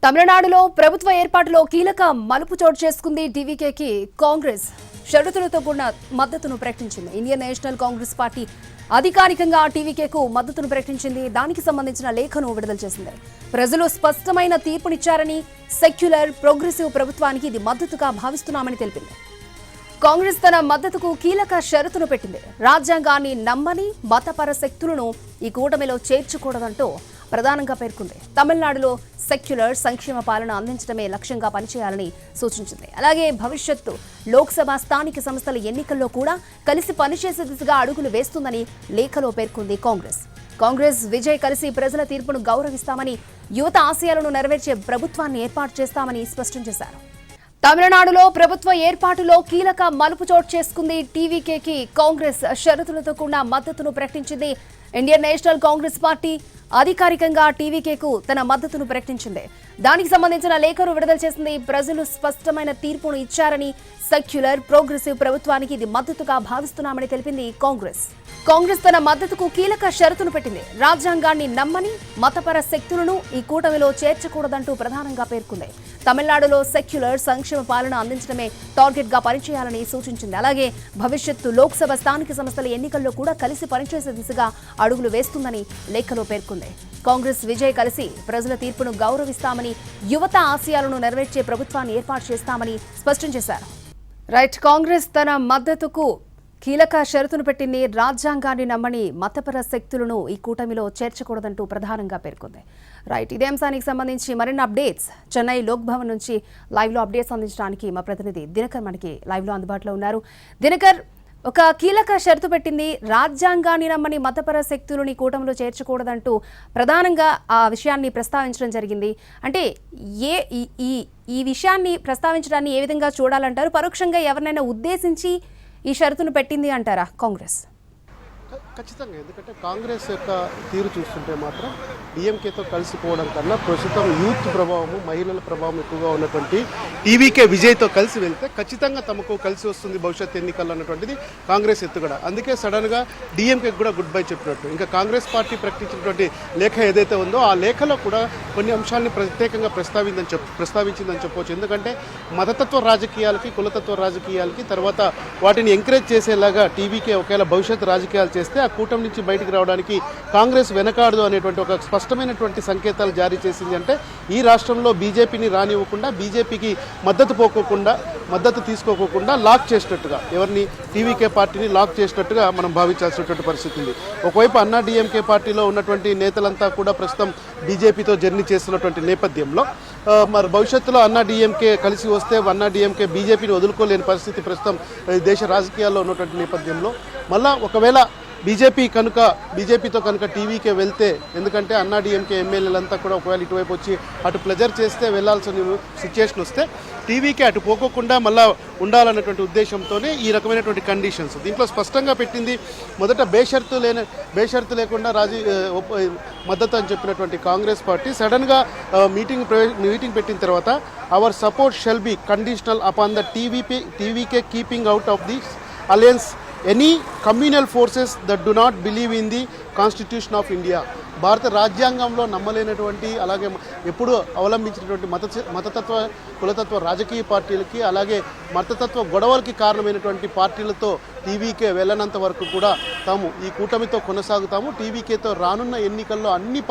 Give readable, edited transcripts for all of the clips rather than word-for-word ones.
తమిళనాడులో ప్రభుత్వ ఏర్పాటులో కీలక మలుపు చోటు చేసుకుంది. టీవీకేకి కాంగ్రెస్ షరతులతో కూడిన మద్దతును ప్రకటించింది. ఇండియన్ నేషనల్ కాంగ్రెస్ పార్టీ అధికారికంగా టీవీకేకు మద్దతును ప్రకటించింది. దానికి సంబంధించిన లేఖను విడుదల చేసింది. ప్రజలు స్పష్టమైన తీర్పునిచ్చారని, సెక్యులర్ ప్రోగ్రెసివ్ ప్రభుత్వానికి ఇది మద్దతుగా భావిస్తున్నామని తెలిపింది. కాంగ్రెస్ తన మద్దతుకు కీలక షరతును పెట్టింది. రాజ్యాంగాన్ని నమ్మని మతపర శక్తులను ఈ కూటమిలో చేర్చకూడదంటూ ప్రధానంగా పేర్కొంది. తమిళనాడులో సెక్యులర్ సంక్షేమ పాలన అందించడమే లక్ష్యంగా పనిచేయాలని సూచించింది. అలాగే భవిష్యత్తు లోక్సభ స్థానిక సంస్థల ఎన్నికల్లో కూడా కలిసి పనిచేసే దిశగా అడుగులు వేస్తుందని లేఖలో పేర్కొంది. కాంగ్రెస్ విజయ్ కలిసి ప్రజల తీర్పును గౌరవిస్తామని, యువత ఆశయాలను నెరవేర్చే ప్రభుత్వాన్ని ఏర్పాటు చేస్తామని స్పష్టం చేశారు. తమిళనాడులో ప్రభుత్వ ఏర్పాటులో కీలక మలుపు చోటు చేసుకుంది. టీవీకేకి కాంగ్రెస్ షరతులతో కూడిన మద్దతును ప్రకటించింది. ఇండియన్ నేషనల్ కాంగ్రెస్ పార్టీ అధికారికంగా టీవీకేకు తన మద్దతును ప్రకటించింది. దానికి సంబంధించిన లేఖను విడుదల చేసింది. ప్రజలు స్పష్టమైన తీర్పును ఇచ్చారని, సెక్యులర్ ప్రోగ్రెసివ్ ప్రభుత్వానికి ఇది మద్దతుగా భావిస్తున్నామని తెలిపింది. కాంగ్రెస్ తన మద్దతుకు కీలక షరతును పెట్టింది. రాజ్యాంగాన్ని నమ్మని మతపర శక్తులను ఈ కూటమిలో చేర్చకూడదంటూ ప్రధానంగా పేర్కొంది. తమిళనాడులో సెక్యులర్ సంక్షేమ పాలన అందించడమే టార్గెట్ గా పనిచేయాలని సూచించింది. అలాగే భవిష్యత్తు లోక్సభ స్థానిక సంస్థల ఎన్నికల్లో కూడా కలిసి పనిచేసే దిశగా అడుగులు వేస్తుందని లేఖలో పేర్కొంది. కాంగ్రెస్ విజయ్ కలిసి ప్రజల తీర్పును గౌరవిస్తామని, యువత ఆశయాలను నెరవేర్చే ప్రభుత్వాన్ని ఏర్పాటు చేస్తామని స్పష్టం చేశారు. కాంగ్రెస్ తన మద్దతుకు కీలక షరతును పెట్టింది. రాజ్యాంగాన్ని నమ్మని మతపర శక్తులను ఈ కూటమిలో చేర్చకూడదంటూ ప్రధానంగా పేర్కొంది. ఇదే అంశానికి సంబంధించి మరిన్ని అప్డేట్స్ చెన్నై లోక్ భవన్ నుంచి లైవ్ లో అప్డేట్స్ అందించడానికి మా ప్రతినిధి దినకర్ మనకి లైవ్ లో అందుబాటులో ఉన్నారు. దినకర్, ఒక కీలక షరతు పెట్టింది. రాజ్యాంగాన్ని నమ్మని మతపర శక్తులని కూటమిలో చేర్చకూడదంటూ ప్రధానంగా ఆ విషయాన్ని ప్రస్తావించడం జరిగింది. అంటే ఈ విషయాన్ని ప్రస్తావించడాన్ని ఏ విధంగా చూడాలంటారు? పరోక్షంగా ఎవరినైనా ఉద్దేశించి ఈ షరతును పెట్టింది అంటారా కాంగ్రెస్? ఖచ్చితంగా, ఎందుకంటే కాంగ్రెస్ యొక్క తీరు చూస్తుంటే మాత్రం డిఎంకేతో కలిసిపోవడం కన్నా ప్రస్తుతం యూత్ ప్రభావము, మహిళల ప్రభావం ఎక్కువగా ఉన్నటువంటి టీవీకే విజయ్తో కలిసి వెళ్తే ఖచ్చితంగా తమకు కలిసి వస్తుంది భవిష్యత్ ఎన్నికల్లో అన్నటువంటిది కాంగ్రెస్ ఎత్తుగడ. అందుకే సడన్గా డిఎంకేకి కూడా గుడ్ బై చెప్పినట్టు. ఇంకా కాంగ్రెస్ పార్టీ ప్రకటించినటువంటి లేఖ ఏదైతే ఉందో ఆ లేఖలో కూడా కొన్ని అంశాలని ప్రత్యేకంగా ప్రస్తావించిందని చెప్పవచ్చు. ఎందుకంటే మతతత్వ రాజకీయాలకి, కులతత్వ రాజకీయాలకి, తర్వాత వాటిని ఎంకరేజ్ చేసేలాగా టీవీకే ఒకవేళ భవిష్యత్ రాజకీయాలు చేస్తే ఆ కూటమి నుంచి బయటికి రావడానికి కాంగ్రెస్ వెనకాడదు అనేటువంటి ఒక స్పష్టమైనటువంటి సంకేతాలు జారీ చేసింది. అంటే ఈ రాష్ట్రంలో బీజేపీని రానివ్వకుండా, బీజేపీకి మద్దతు తీసుకోకుండా లాక్ చేసినట్టుగా, ఎవరిని టీవీకే పార్టీని లాక్ చేసినట్టుగా మనం భావించాల్సినటువంటి పరిస్థితి ఉంది. ఒకవైపు అన్నా డిఎంకే పార్టీలో ఉన్నటువంటి నేతలంతా కూడా ప్రస్తుతం బీజేపీతో జర్నీ చేస్తున్నటువంటి నేపథ్యంలో మరి భవిష్యత్తులో అన్నా డిఎంకే కలిసి వస్తే అన్నా డిఎంకే బీజేపీని వదులుకోలేని పరిస్థితి ప్రస్తుతం దేశ రాజకీయాల్లో ఉన్నటువంటి నేపథ్యంలో మళ్ళా ఒకవేళ బీజేపీతో కనుక టీవీకే వెళ్తే, ఎందుకంటే అన్నా డిఎంకే ఎమ్మెల్యేలంతా కూడా ఒకవేళ ఇటువైపు వచ్చి అటు ప్లెజర్ చేస్తే వెళ్లాల్సిన సిచ్యుయేషన్ వస్తే టీవీకే అటు పోకోకుండా మళ్ళా ఉండాలన్నటువంటి ఉద్దేశంతోనే ఈ రకమైనటువంటి కండిషన్స్ దీంట్లో స్పష్టంగా పెట్టింది. మొదట బేషరతు లేకుండా మద్దతు అని చెప్పినటువంటి కాంగ్రెస్ పార్టీ సడన్గా మీటింగ్ పెట్టిన తర్వాత our support shall be conditional upon the TVK keeping out of the alliance any communal forces that do not believe in the Constitution of India. భారత రాజ్యాంగంలో నమ్మలేనటువంటి, అలాగే ఎప్పుడు అవలంబించినటువంటి మతతత్వ, కులతత్వ రాజకీయ పార్టీలకి, అలాగే మతతత్వ గొడవలకి కారణమైనటువంటి పార్టీలతో టీవీకే వెళ్ళనంత వరకు కూడా తాము ఈ కూటమితో కొనసాగుతాము. టీవీకేతో రానున్న ఎన్నికల్లో అన్ని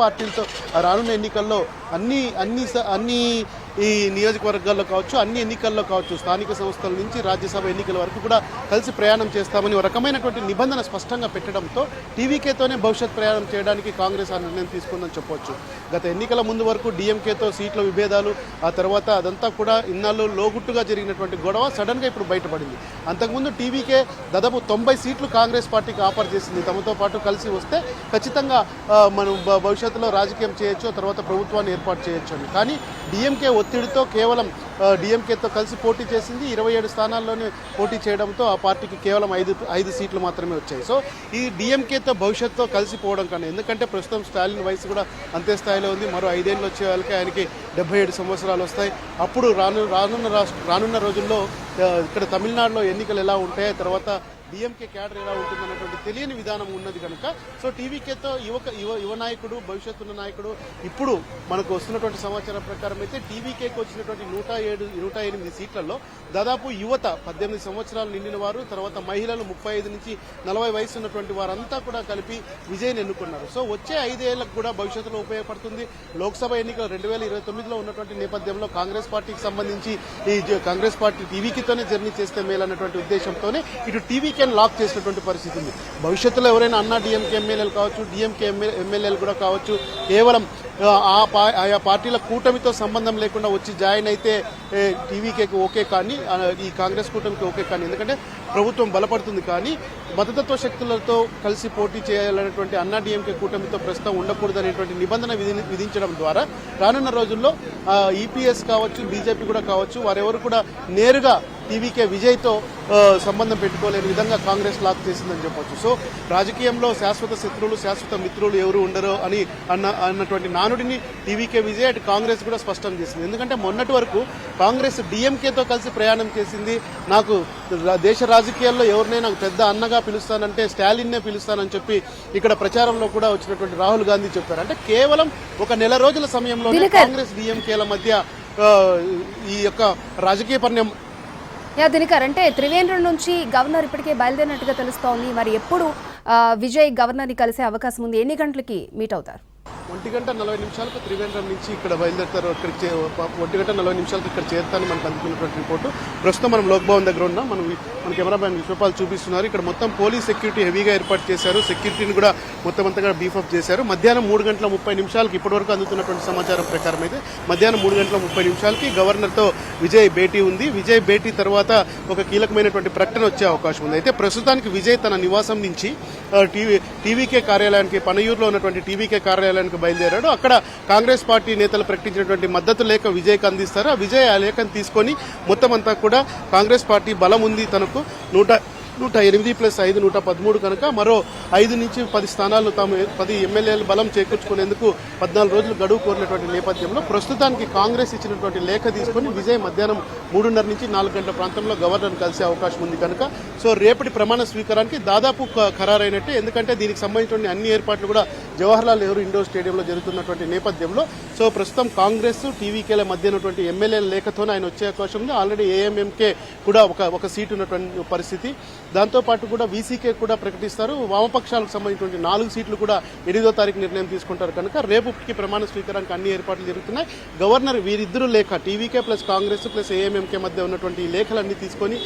ఈ నియోజకవర్గాల్లో కావచ్చు, అన్ని ఎన్నికల్లో కావచ్చు, స్థానిక సంస్థల నుంచి రాజ్యసభ ఎన్నికల వరకు కూడా కలిసి ప్రయాణం చేస్తామని ఒక రకమైనటువంటి నిబంధన స్పష్టంగా పెట్టడంతో టీవీకేతోనే భవిష్యత్ ప్రయాణం చేయడానికి కాంగ్రెస్ నిర్ణయం తీసుకుందని చెప్పవచ్చు. గత ఎన్నికల ముందు వరకు డిఎంకేతో సీట్ల విభేదాలు, ఆ తర్వాత అదంతా కూడా ఇన్నాళ్ళు లోగుట్టుగా జరిగినటువంటి గొడవ సడన్గా ఇప్పుడు బయటపడింది. అంతకుముందు టీవీకే దాదాపు 90 సీట్లు కాంగ్రెస్ పార్టీకి ఆఫర్ చేసింది. తమతో పాటు కలిసి వస్తే ఖచ్చితంగా మనం భవిష్యత్తులో రాజకీయం చేయొచ్చు, తర్వాత ప్రభుత్వాన్ని ఏర్పాటు చేయొచ్చు అని. కానీ డిఎంకే ఒత్తిడితో కేవలం డిఎంకేతో కలిసి పోటీ చేసింది. 27 స్థానాల్లోనే పోటీ చేయడంతో ఆ పార్టీకి కేవలం 5 సీట్లు మాత్రమే వచ్చాయి. సో ఈ డిఎంకేతో భవిష్యత్తులో కలిసిపోవడం కన్నా, ఎందుకంటే ప్రస్తుతం స్టాలిన్ వయసు కూడా అంతే స్థాయిలో ఉంది. మరో 5 ఏళ్ళు వచ్చే వాళ్ళకి ఆయనకి 77 సంవత్సరాలు వస్తాయి. అప్పుడు రానున్న రోజుల్లో ఇక్కడ తమిళనాడులో ఎన్నికలు ఎలా ఉంటాయి, తర్వాత డిఎంకే క్యాడర్ ఎలా ఉంటుందన్నటువంటి తెలియని విధానం ఉన్నది కనుక సో టీవీకేతో యువ నాయకుడు, భవిష్యత్తున్న నాయకుడు. ఇప్పుడు మనకు వస్తున్నటువంటి సమాచారం ప్రకారం అయితే టీవీకేకి వచ్చినటువంటి 108 సీట్లలో దాదాపు యువత 18 సంవత్సరాలు నిండిన వారు, తర్వాత మహిళలు 35 నుంచి 40 వయసు ఉన్నటువంటి వారంతా కూడా కలిపి విజయ్ని ఎన్నుకున్నారు. సో వచ్చే 5 ఏళ్లకు కూడా భవిష్యత్తులో ఉపయోగపడుతుంది. లోక్సభ ఎన్నికలు 2029లో ఉన్నటువంటి నేపథ్యంలో కాంగ్రెస్ పార్టీకి సంబంధించి ఈ కాంగ్రెస్ పార్టీ టీవీకేతోనే జర్నీ చేస్తే మేలన్నటువంటి ఉద్దేశంతోనే ఇటు టీవీకేని లాక్ చేసినటువంటి పరిస్థితి ఉంది. భవిష్యత్తులో ఎవరైనా అన్నా డిఎంకే ఎమ్మెల్యేలు కావచ్చు, డిఎంకే ఎమ్మెల్యేలు కూడా కావచ్చు, కేవలం ఆయా పార్టీల కూటమితో సంబంధం లేకుండా వచ్చి జాయిన్ అయితే టీవీకేకి ఓకే, కానీ ఈ కాంగ్రెస్ కూటమికి ఓకే, కానీ ఎందుకంటే ప్రభుత్వం బలపడుతుంది. కానీ మతతత్వ శక్తులతో కలిసి పోటీ చేయాలనేటువంటి అన్నా డిఎంకే కూటమితో ప్రస్తుతం ఉండకూడదనేటువంటి నిబంధన విధించడం ద్వారా రానున్న రోజుల్లో ఈపీఎస్ కావచ్చు, బీజేపీ కూడా కావచ్చు, వారెవరు కూడా నేరుగా టీవీకే విజయ్తో సంబంధం పెట్టుకోలేని విధంగా కాంగ్రెస్ లాక్ చేసిందని చెప్పొచ్చు. సో రాజకీయంలో శాశ్వత శత్రువులు, శాశ్వత మిత్రులు ఎవరు ఉండరు అని అన్నటువంటి నానుడిని టీవీకే విజయ్ అటు కాంగ్రెస్ కూడా స్పష్టం చేసింది. ఎందుకంటే మొన్నటి వరకు కాంగ్రెస్ డిఎంకేతో కలిసి ప్రయాణం చేసింది. నాకు దేశ రాజకీయాల్లో ఎవరినైనా పెద్ద అన్నగా పిలుస్తానంటే స్టాలిన్నే పిలుస్తానని చెప్పి ఇక్కడ ప్రచారంలో కూడా వచ్చినటువంటి రాహుల్ గాంధీ చెప్పారు. అంటే కేవలం ఒక నెల రోజుల సమయంలో కాంగ్రెస్ డిఎంకేల మధ్య ఈ యొక్క రాజకీయ పరిణామం. దినకర్, అంటే త్రివేంద్రం నుంచి గవర్నర్ ఇప్పటికే బయలుదేరినట్టుగా తెలుస్తోంది. మరి ఎప్పుడు విజయ్ గవర్నర్ని కలిసే అవకాశం ఉంది? ఎన్ని గంటలకి మీట్ అవుతారు? 1:40 త్రివేంద్రం నుంచి ఇక్కడ బయలుదేరుతారు. అక్కడికి 1:40 ఇక్కడ చేరుతానని మనకు అందుకున్నటువంటి రిపోర్టు. ప్రస్తుతం మనం లోక్ భవన్ దగ్గర ఉన్నాం. మన కెమెరామ్యాన్ విశ్వపాల్ చూపిస్తున్నారు. ఇక్కడ మొత్తం పోలీస్ సెక్యూరిటీ హెవీగా ఏర్పాటు చేశారు. సెక్యూరిటీని కూడా మొత్తం అంతగా బీఫప్ చేశారు. మధ్యాహ్నం 3:30 ఇప్పటివరకు అందుతున్నటువంటి సమాచారం ప్రకారం అయితే మధ్యాహ్నం 3:30 గవర్నర్తో విజయ్ భేటీ ఉంది. విజయ్ భేటీ తర్వాత ఒక కీలకమైనటువంటి ప్రకటన వచ్చే అవకాశం ఉంది. అయితే ప్రస్తుతానికి విజయ్ తన నివాసం నుంచి టీవీకే కార్యాలయానికి, పనయూరులో ఉన్నటువంటి టీవీకే కార్యాలయానికి బయలుదేరాడు. అక్కడ కాంగ్రెస్ పార్టీ నేతలు ప్రకటించినటువంటి మద్దతు లేఖ విజయ్కి అందిస్తారు. ఆ విజయ్ ఆ లేఖను తీసుకొని మొత్తం అంతా కూడా కాంగ్రెస్ పార్టీ బలం ఉంది తనకు 108+5 113 కనుక మరో 5 నుంచి 10 స్థానాలు తాము 10 ఎమ్మెల్యేలు బలం చేకూర్చుకునేందుకు 14 రోజులు గడువు కోరినటువంటి నేపథ్యంలో ప్రస్తుతానికి కాంగ్రెస్ ఇచ్చినటువంటి లేఖ తీసుకుని విజయ్ మధ్యాహ్నం 3:30 నుంచి 4 గంటల ప్రాంతంలో గవర్నర్ కలిసే అవకాశం ఉంది కనుక సో రేపటి ప్రమాణ స్వీకారానికి దాదాపు ఖరారైనట్టే. ఎందుకంటే దీనికి సంబంధించిన అన్ని ఏర్పాట్లు కూడా జవహర్లాల్ నెహ్రూ ఇండోర్ స్టేడియంలో జరుగుతున్నటువంటి నేపథ్యంలో సో ప్రస్తుతం కాంగ్రెస్ టీవీకేల మధ్య ఉన్నటువంటి ఎమ్మెల్యేల లేఖతోనే ఆయన వచ్చే అవకాశం ఉంది. ఆల్రెడీ ఏఎంఎంకే కూడా ఒక సీటు ఉన్నటువంటి పరిస్థితి. దాంతోపాటు కూడా వీసీకే కూడా ప్రకటిస్తారు. వామపక్షాలకు సంబంధించిన 4 సీట్లు కూడా 8వ తారీఖు నిర్ణయం తీసుకుంటారు కనుక రేపుకి ప్రమాణ స్వీకారానికి అన్ని ఏర్పాట్లు జరుగుతున్నాయి. గవర్నర్ వీరిద్దరూ లేఖ TVK plus Congress plus AMMK మధ్య ఉన్నటువంటి ఈ లేఖలన్నీ తీసుకొని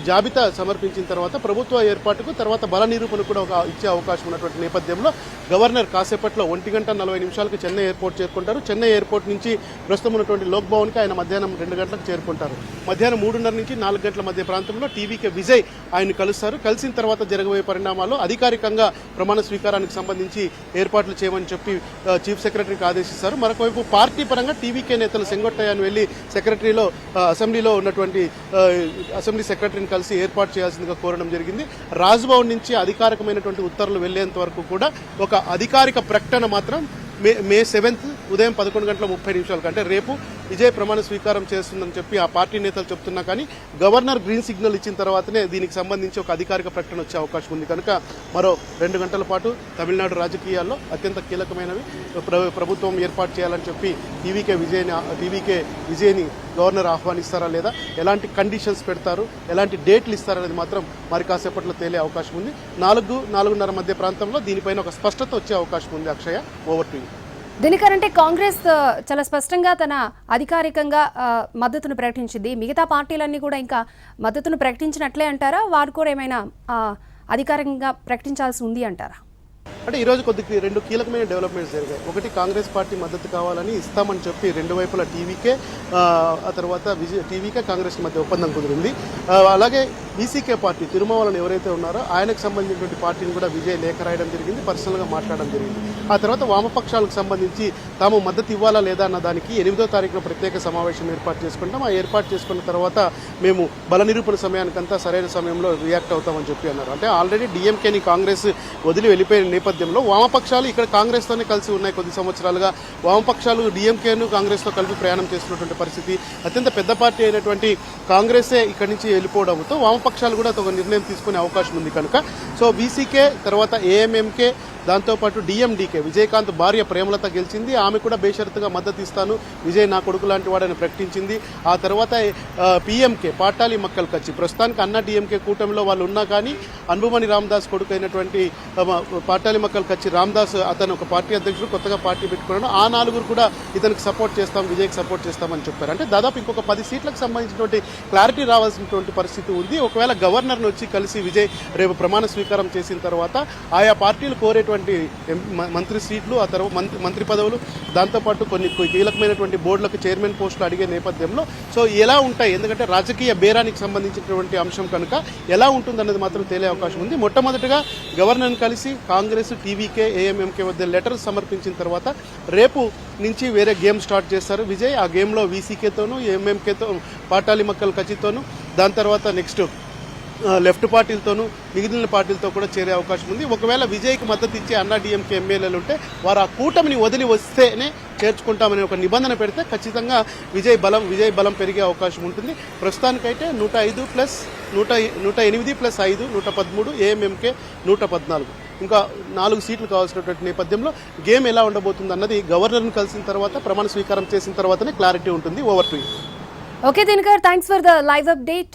జాబితా సమర్పించిన తర్వాత ప్రభుత్వ ఏర్పాటుకు తర్వాత బల నిరూపణ కూడా ఇచ్చే అవకాశం ఉన్నటువంటి నేపథ్యంలో గవర్నర్ కాసేపట్లో 1:40 చెన్నై ఎయిర్పోర్ట్ చేరుకుంటారు. చెన్నై ఎయిర్పోర్ట్ నుంచి ప్రస్తుతం ఉన్నటువంటి లోక్ భవన్కి ఆయన మధ్యాహ్నం 2 గంటలకు చేరుకుంటారు. మధ్యాహ్నం 3:30 నుంచి 4 గంటల మధ్య ప్రాంతంలో టీవీకే విజయ్ ఆయన కలుస్తారు. కలిసిన తర్వాత జరగబోయే పరిణామాల్లో అధికారికంగా ప్రమాణ స్వీకారానికి సంబంధించి ఏర్పాట్లు చేయమని చెప్పి చీఫ్ సెక్రటరీకి ఆదేశిస్తారు. మరొకవైపు పార్టీ పరంగా టీవీకే నేతలు సెంగొట్టయ్యను వెళ్లి అసెంబ్లీలో ఉన్నటువంటి అసెంబ్లీ సెక్రటరీని కలిసి ఏర్పాటు చేయాల్సిందిగా కోరడం జరిగింది. రాజ్భవన్ నుంచి అధికారికమైనటువంటి ఉత్తర్వులు వెళ్లేంత వరకు కూడా ఒక అధికారిక ప్రకటన మాత్రం మే 7 ఉదయం 11:30 అంటే రేపు విజయ్ ప్రమాణ స్వీకారం చేస్తుందని చెప్పి ఆ పార్టీ నేతలు చెప్తున్నా కానీ గవర్నర్ గ్రీన్ సిగ్నల్ ఇచ్చిన తర్వాతనే దీనికి సంబంధించి ఒక అధికారిక ప్రకటన వచ్చే అవకాశం ఉంది కనుక మరో 2 గంటల పాటు తమిళనాడు రాజకీయాల్లో అత్యంత కీలకమైనవి ప్రభుత్వం ఏర్పాటు చేయాలని చెప్పి టీవీకే విజయ్ని గవర్నర్ ఆహ్వానిస్తారా లేదా, ఎలాంటి కండిషన్స్ పెడతారు, ఎలాంటి డేట్లు ఇస్తారనేది మాత్రం మరి కాసేపట్లో తేలే అవకాశం ఉంది. 4-4:30 మధ్య ప్రాంతంలో దీనిపైన ఒక స్పష్టత వచ్చే అవకాశం ఉంది. అక్షయ, ఓవర్ టు యు. దినకర్, అంటే కాంగ్రెస్ చాలా స్పష్టంగా తన అధికారికంగా మద్దతును ప్రకటించింది. మిగతా పార్టీలన్నీ కూడా ఇంకా మద్దతును ప్రకటించినట్లే అంటారా? వారు కూడా ఏమైనా అధికారికంగా ప్రకటించాల్సి ఉంది అంటారా? అంటే ఈరోజు రెండు కీలకమైన డెవలప్మెంట్స్ జరిగాయి. ఒకటి, కాంగ్రెస్ పార్టీ మద్దతు కావాలని ఇస్తామని చెప్పి రెండు వైపులా టీవీకే ఆ తర్వాత టీవీకే కాంగ్రెస్ మధ్య ఒప్పందం కుదిరింది. అలాగే వీసీకే పార్టీ తిరుమావళవన్ ఎవరైతే ఉన్నారో ఆయనకు సంబంధించినటువంటి పార్టీని కూడా విజయ్ లేఖ రాయడం జరిగింది, పర్సనల్గా మాట్లాడడం జరిగింది. ఆ తర్వాత వామపక్షాలకు సంబంధించి తాము మద్దతు ఇవ్వాలా లేదా అన్న దానికి 8వ తారీఖున ప్రత్యేక సమావేశం ఏర్పాటు చేసుకుంటాం. ఆ ఏర్పాటు చేసుకున్న తర్వాత మేము బల నిరూపణ సమయానికంతా సరైన సమయంలో రియాక్ట్ అవుతామని చెప్పి అన్నారు. అంటే ఆల్రెడీ డిఎంకేని కాంగ్రెస్ వదిలి వెళ్ళిపోయిన నేపథ్యంలో వామపక్షాలు ఇక్కడ కాంగ్రెస్తోనే కలిసి ఉన్నాయి. కొద్ది సంవత్సరాలుగా వామపక్షాలు డిఎంకేను కాంగ్రెస్తో కలిపి ప్రయాణం చేస్తున్నటువంటి పరిస్థితి. అత్యంత పెద్ద పార్టీ అయినటువంటి కాంగ్రెసే ఇక్కడి నుంచి వెళ్ళిపోవడంతో వామపక్ష వామపక్షాలు కూడా ఒక నిర్ణయం తీసుకునే అవకాశం ఉంది కనుక సో వీసీకే తర్వాత ఏఎంఎంకే దాంతోపాటు డిఎండికే విజయకాంత్ భార్య ప్రేమలత గెలిచింది. ఆమె కూడా బేషరతుగా మద్దతు ఇస్తాను, విజయ్ నా కొడుకు లాంటి వాడని ప్రకటించింది. ఆ తర్వాత పిఎంకే పాటాలి మక్కల్ కచ్చి ప్రస్తుతానికి అన్న డిఎంకే కూటమిలో వాళ్ళు ఉన్నా కానీ అన్బుమణి రామదాస్ కొడుకు అయినటువంటి పాటాలి మక్కల్ కచ్చి రామదాస్ అతను ఒక పార్టీ అధ్యక్షుడు కొత్తగా పార్టీ పెట్టుకున్నాడు. ఆ నలుగురు కూడా ఇతనికి సపోర్ట్ చేస్తాం, విజయ్కి సపోర్ట్ చేస్తామని చెప్పారు. అంటే దాదాపు ఇంకొక 10 సీట్లకు సంబంధించినటువంటి క్లారిటీ రావాల్సినటువంటి పరిస్థితి ఉంది. ఒకవేళ గవర్నర్ను వచ్చి కలిసి విజయ్ రేపు ప్రమాణ స్వీకారం చేసిన తర్వాత ఆయా పార్టీలు కోరేటువంటి మంత్రి సీట్లు, ఆ తర్వాత మంత్రి పదవులు, దాంతోపాటు కొన్ని కీలకమైనటువంటి బోర్డులకు చైర్మన్ పోస్టులు అడిగే నేపథ్యంలో సో ఎలా ఉంటాయి, ఎందుకంటే రాజకీయ బేరానికి సంబంధించినటువంటి అంశం కనుక ఎలా ఉంటుందన్నది మాత్రం తేలే అవకాశం ఉంది. మొట్టమొదటిగా గవర్నర్ని కలిసి కాంగ్రెస్, టీవీకే, ఏఎంఎంకే వద్ద లెటర్ సమర్పించిన తర్వాత రేపు నుంచి వేరే గేమ్ స్టార్ట్ చేస్తారు విజయ్. ఆ గేమ్లో వీసీకేతోనూ ఏఎంఎంకేతో పాటాలి మక్కల్ కచ్చితోనూ దాని తర్వాత నెక్స్ట్ లెఫ్ట్ పార్టీలతోనూ మిగిలిన పార్టీలతో కూడా చేరే అవకాశం ఉంది. ఒకవేళ విజయ్కి మద్దతు ఇచ్చే అన్నా డిఎంకే ఎమ్మెల్యేలు ఉంటే వారు ఆ కూటమిని వదిలి వస్తేనే చేర్చుకుంటామనే ఒక నిబంధన పెడితే ఖచ్చితంగా విజయ్ బలం పెరిగే అవకాశం ఉంటుంది. ప్రస్తుతానికైతే 105 ప్లస్ 108 ప్లస్ 5 113, ఏఎంఎంకే 114, ఇంకా 4 సీట్లు కావాల్సినటువంటి నేపథ్యంలో గేమ్ ఎలా ఉండబోతుంది అన్నది గవర్నర్ని కలిసిన తర్వాత ప్రమాణ స్వీకారం చేసిన తర్వాతనే క్లారిటీ ఉంటుంది. Over to you. Okay Dinakar, thanks for the live update.